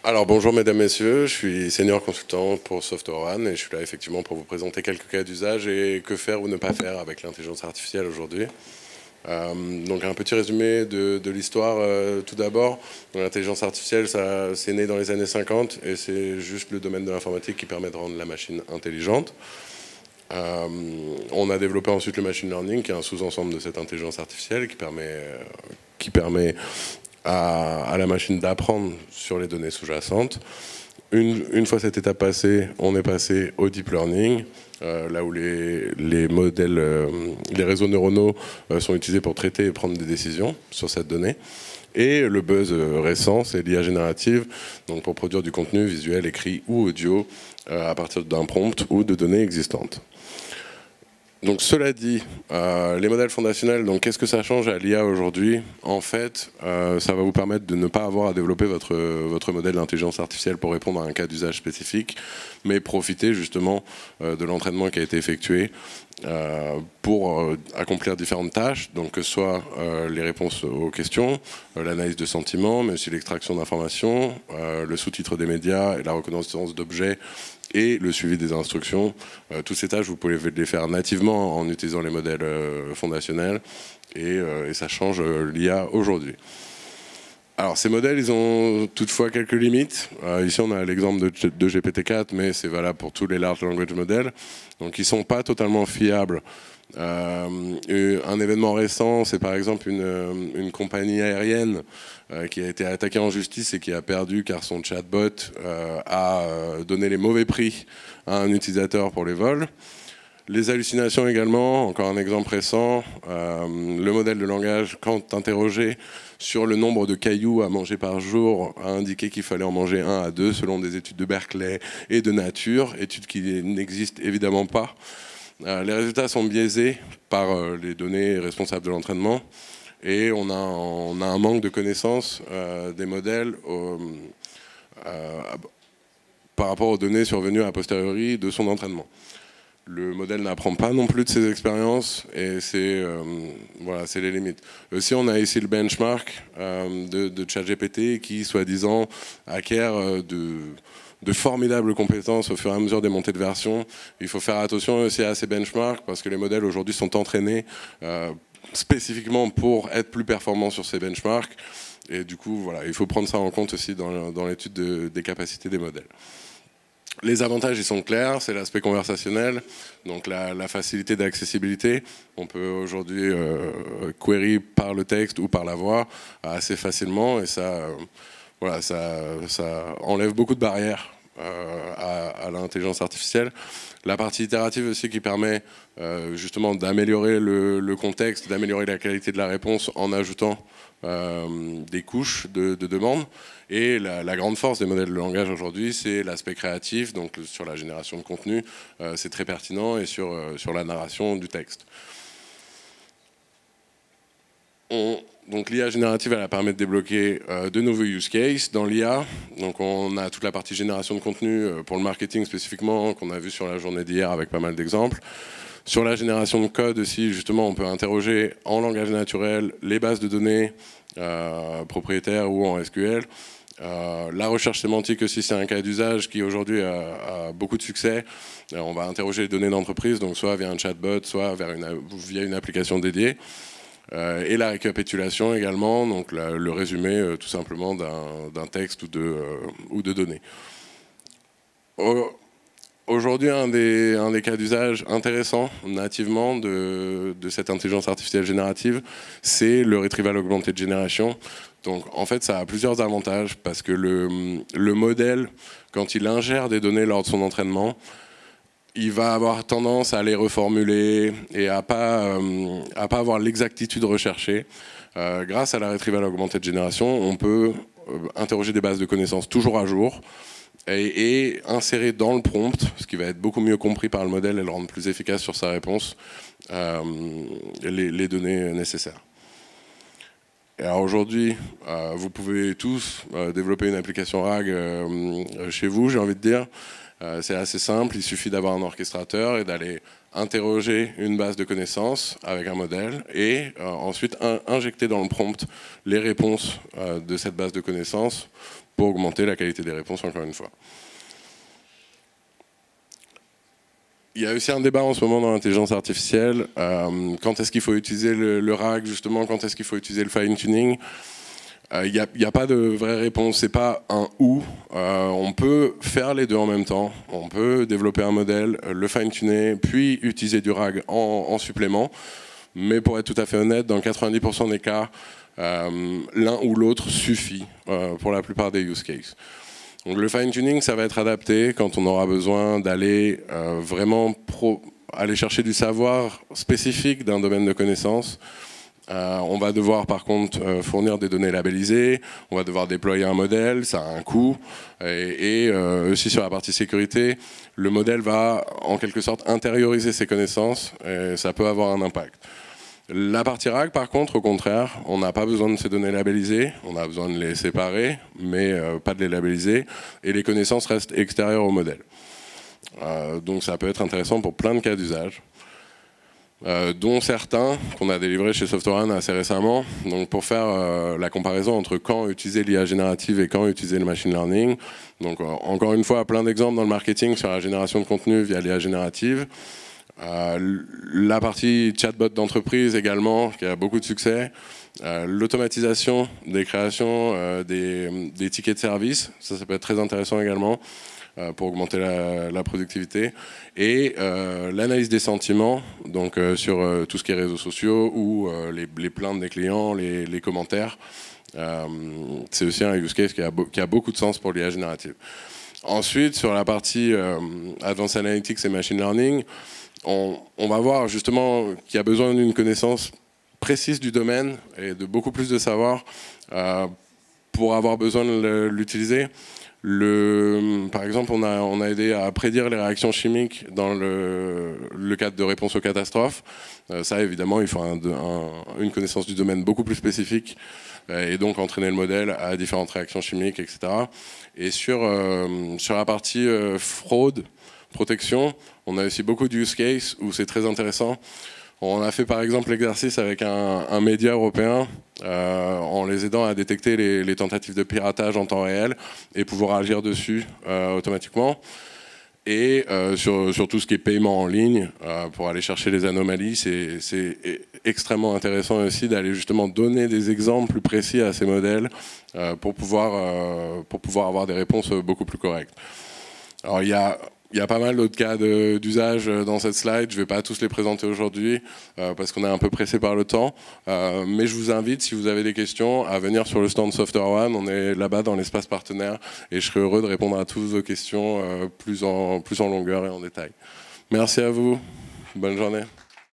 Alors bonjour mesdames, messieurs, je suis senior consultant pour SoftwareOne et je suis là effectivement pour vous présenter quelques cas d'usage et que faire ou ne pas faire avec l'intelligence artificielle aujourd'hui. Donc un petit résumé de l'histoire tout d'abord. L'intelligence artificielle, c'est né dans les années 50 et c'est juste le domaine de l'informatique qui permet de rendre la machine intelligente. On a développé ensuite le machine learning qui est un sous-ensemble de cette intelligence artificielle qui permet à la machine d'apprendre sur les données sous-jacentes. Une fois cette étape passée, on est passé au deep learning, là où les modèles, les réseaux neuronaux sont utilisés pour traiter et prendre des décisions sur cette donnée. Et le buzz récent, c'est l'IA générative, donc pour produire du contenu visuel, écrit ou audio à partir d'un prompt ou de données existantes. Donc cela dit, les modèles fondationnels, donc qu'est-ce que ça change à l'IA aujourd'hui? En fait, ça va vous permettre de ne pas avoir à développer votre modèle d'intelligence artificielle pour répondre à un cas d'usage spécifique, mais profiter justement de l'entraînement qui a été effectué pour accomplir différentes tâches, donc que ce soit les réponses aux questions, l'analyse de sentiments, mais aussi l'extraction d'informations, le sous-titre des médias et la reconnaissance d'objets, et le suivi des instructions. Toutes ces tâches, vous pouvez les faire nativement en utilisant les modèles fondationnels et ça change l'IA aujourd'hui. Alors ces modèles, ils ont toutefois quelques limites. Ici, on a l'exemple de GPT-4, mais c'est valable pour tous les large language models. Donc ils ne sont pas totalement fiables. Un événement récent, c'est par exemple une compagnie aérienne qui a été attaquée en justice et qui a perdu car son chatbot a donné les mauvais prix à un utilisateur pour les vols. Les hallucinations également, encore un exemple récent, le modèle de langage, quand interrogé sur le nombre de cailloux à manger par jour, a indiqué qu'il fallait en manger 1 à 2 selon des études de Berkeley et de Nature, études qui n'existent évidemment pas. Les résultats sont biaisés par les données responsables de l'entraînement et on a un manque de connaissances des modèles par rapport aux données survenues a posteriori de son entraînement. Le modèle n'apprend pas non plus de ses expériences et c'est voilà, les limites. Aussi, on a ici le benchmark de ChatGPT qui, soi-disant, acquiert de formidables compétences au fur et à mesure des montées de version. Il faut faire attention aussi à ces benchmarks parce que les modèles aujourd'hui sont entraînés spécifiquement pour être plus performants sur ces benchmarks. Et du coup, voilà, il faut prendre ça en compte aussi dans l'étude des capacités des modèles. Les avantages, ils sont clairs, c'est l'aspect conversationnel, donc la facilité d'accessibilité. On peut aujourd'hui query par le texte ou par la voix assez facilement et ça, voilà, ça enlève beaucoup de barrières à l'intelligence artificielle. La partie itérative aussi qui permet justement d'améliorer le contexte, d'améliorer la qualité de la réponse en ajoutant des couches de demandes. Et la grande force des modèles de langage aujourd'hui, c'est l'aspect créatif, donc sur la génération de contenu, c'est très pertinent, et sur la narration du texte. Donc l'IA générative, elle permet de débloquer de nouveaux use cases dans l'IA. Donc on a toute la partie génération de contenu pour le marketing spécifiquement, qu'on a vu sur la journée d'hier avec pas mal d'exemples. Sur la génération de code aussi, justement, on peut interroger en langage naturel les bases de données propriétaires ou en SQL. La recherche sémantique aussi, c'est un cas d'usage qui aujourd'hui a beaucoup de succès. On va interroger les données d'entreprise, donc soit via un chatbot, soit via une application dédiée. Et la récapitulation également, donc le résumé tout simplement d'un texte ou de données. Aujourd'hui, un des cas d'usage intéressants nativement de cette intelligence artificielle générative, c'est le Retrieval Augmented Generation. Donc en fait, ça a plusieurs avantages parce que le modèle, quand il ingère des données lors de son entraînement, il va avoir tendance à les reformuler et à pas avoir l'exactitude recherchée. Grâce à la Retrieval Augmented Generation, on peut interroger des bases de connaissances toujours à jour et insérer dans le prompt, ce qui va être beaucoup mieux compris par le modèle et le rendre plus efficace sur sa réponse, les données nécessaires. Et alors aujourd'hui, vous pouvez tous développer une application RAG chez vous, j'ai envie de dire. C'est assez simple, il suffit d'avoir un orchestrateur et d'aller interroger une base de connaissances avec un modèle et ensuite injecter dans le prompt les réponses de cette base de connaissances pour augmenter la qualité des réponses, encore une fois. Il y a aussi un débat en ce moment dans l'intelligence artificielle. Quand est-ce qu'il faut utiliser le RAG, justement, quand est-ce qu'il faut utiliser le fine-tuning? Il n'y a pas de vraie réponse, c'est pas un ou. On peut faire les deux en même temps. On peut développer un modèle, le fine-tuner, puis utiliser du RAG en supplément. Mais pour être tout à fait honnête, dans 90% des cas, l'un ou l'autre suffit pour la plupart des use cases. Donc le fine-tuning, ça va être adapté quand on aura besoin d'aller vraiment aller chercher du savoir spécifique d'un domaine de connaissance. On va devoir par contre fournir des données labellisées, on va devoir déployer un modèle, ça a un coût, et aussi sur la partie sécurité, le modèle va en quelque sorte intérioriser ses connaissances et ça peut avoir un impact. La partie RAG, par contre, au contraire, on n'a pas besoin de ces données labellisées, on a besoin de les séparer, mais pas de les labelliser, et les connaissances restent extérieures au modèle. Donc ça peut être intéressant pour plein de cas d'usage, dont certains qu'on a délivrés chez SoftwareOne assez récemment. Donc pour faire la comparaison entre quand utiliser l'IA générative et quand utiliser le machine learning. Donc encore une fois, plein d'exemples dans le marketing sur la génération de contenu via l'IA générative. La partie chatbot d'entreprise également, qui a beaucoup de succès. L'automatisation des créations des tickets de service, ça peut être très intéressant également pour augmenter la productivité. Et l'analyse des sentiments, donc sur tout ce qui est réseaux sociaux ou les plaintes des clients, les commentaires. C'est aussi un use case qui a beaucoup de sens pour l'IA générative. Ensuite, sur la partie Advanced Analytics et Machine Learning, on va voir justement qu'il y a besoin d'une connaissance précise du domaine et de beaucoup plus de savoir pour avoir besoin de l'utiliser. Par exemple, on a aidé à prédire les réactions chimiques dans le cadre de réponse aux catastrophes. Ça, évidemment, il faut une connaissance du domaine beaucoup plus spécifique et donc entraîner le modèle à différentes réactions chimiques, etc. Et sur la partie fraude, protection, on a aussi beaucoup de use cases où c'est très intéressant. On a fait par exemple l'exercice avec un média européen en les aidant à détecter les tentatives de piratage en temps réel et pouvoir agir dessus automatiquement. Et sur tout ce qui est paiement en ligne, pour aller chercher les anomalies, c'est extrêmement intéressant aussi d'aller justement donner des exemples plus précis à ces modèles pour pouvoir avoir des réponses beaucoup plus correctes. Alors il y a pas mal d'autres cas d'usage dans cette slide, je ne vais pas tous les présenter aujourd'hui parce qu'on est un peu pressé par le temps, mais je vous invite, si vous avez des questions, à venir sur le stand SoftwareOne, on est là-bas dans l'espace partenaire et je serai heureux de répondre à toutes vos questions plus en longueur et en détail. Merci à vous, bonne journée.